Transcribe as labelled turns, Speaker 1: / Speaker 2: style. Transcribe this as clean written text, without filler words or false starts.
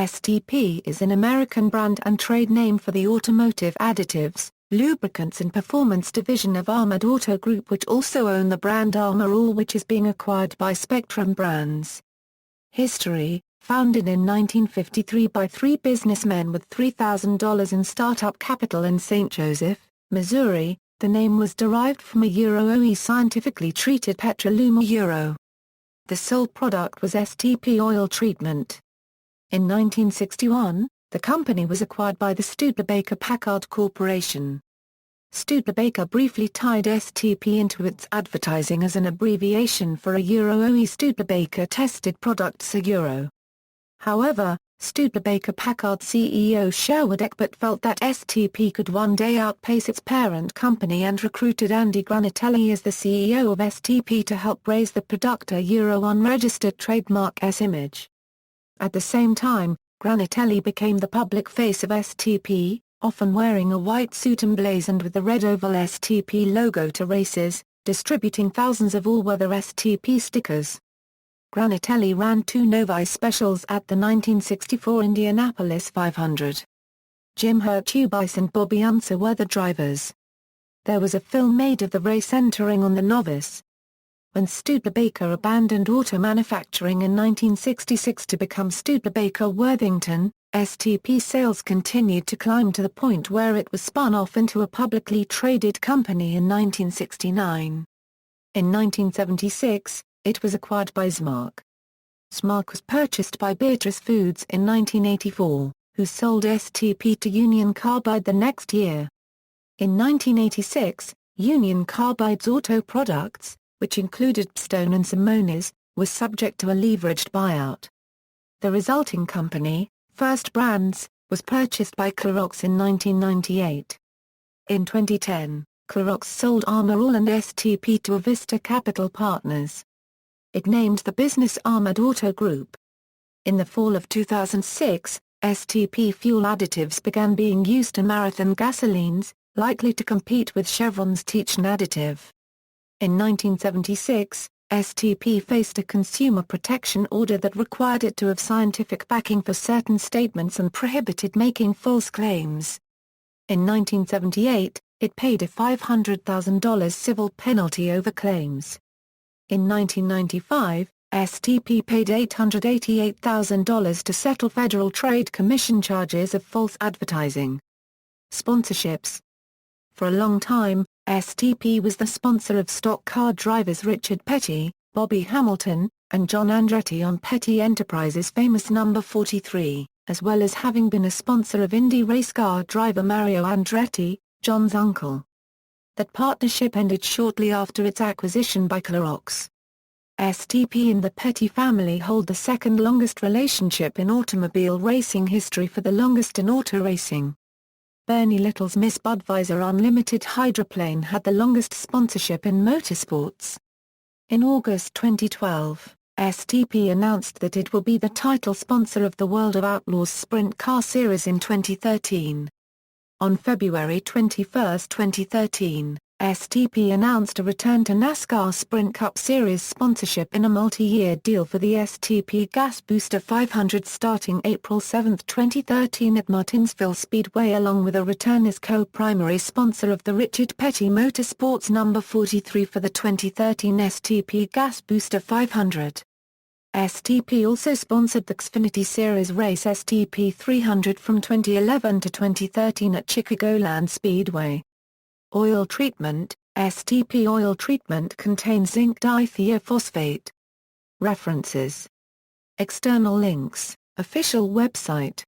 Speaker 1: STP is an American brand and trade name for the automotive additives, lubricants and performance division of Armored Auto Group, which also own the brand Armor All, which is being acquired by Spectrum Brands. History: founded in 1953 by three businessmen with $3,000 in startup capital in St. Joseph, Missouri, the name was derived from a Euro-OE scientifically treated petrolum euro. The sole product was STP oil treatment. In 1961, the company was acquired by the Studebaker-Packard Corporation. Studebaker briefly tied STP into its advertising as an abbreviation for a Euro-OE Studebaker tested product Seguro. However, Studebaker-Packard CEO Sherwood Egbert felt that STP could one day outpace its parent company and recruited Andy Granatelli as the CEO of STP to help raise the product a Euro unregistered trademark S image. At the same time, Granatelli became the public face of STP, often wearing a white suit emblazoned with the red oval STP logo to races, distributing thousands of all-weather STP stickers. Granatelli ran two Novi specials at the 1964 Indianapolis 500. Jim Hurtubise and Bobby Unser were the drivers. There was a film made of the race entering on the novice. When Studebaker abandoned auto manufacturing in 1966 to become Studebaker Worthington, STP sales continued to climb to the point where it was spun off into a publicly traded company in 1969. In 1976, it was acquired by Smark. Smark was purchased by Beatrice Foods in 1984, who sold STP to Union Carbide the next year. In 1986, Union Carbide's auto products, which included Pstone and Simonis, was subject to a leveraged buyout. The resulting company, First Brands, was purchased by Clorox in 1998. In 2010, Clorox sold Armor All and STP to Avista Capital Partners. It named the business Armored Auto Group. In the fall of 2006, STP fuel additives began being used in Marathon gasolines, likely to compete with Chevron's Teachin additive. In 1976, STP faced a consumer protection order that required it to have scientific backing for certain statements and prohibited making false claims. In 1978, it paid a $500,000 civil penalty over claims. In 1995, STP paid $888,000 to settle Federal Trade Commission charges of false advertising. Sponsorships. For a long time, STP was the sponsor of stock car drivers Richard Petty, Bobby Hamilton, and John Andretti on Petty Enterprises' famous number 43, as well as having been a sponsor of Indy race car driver Mario Andretti, John's uncle. That partnership ended shortly after its acquisition by Clorox. STP and the Petty family hold the second longest relationship in automobile racing history for the longest in auto racing. Bernie Little's Miss Budweiser Unlimited Hydroplane had the longest sponsorship in motorsports. In August 2012, STP announced that it will be the title sponsor of the World of Outlaws Sprint Car Series in 2013. On February 21, 2013, STP announced a return to NASCAR Sprint Cup Series sponsorship in a multi-year deal for the STP Gas Booster 500 starting April 7, 2013 at Martinsville Speedway, along with a return as co-primary sponsor of the Richard Petty Motorsports number 43 for the 2013 STP Gas Booster 500. STP also sponsored the Xfinity Series race STP 300 from 2011 to 2013 at Chicagoland Speedway. Oil treatment. STP oil treatment contains zinc dithiophosphate. References. External links. Official website.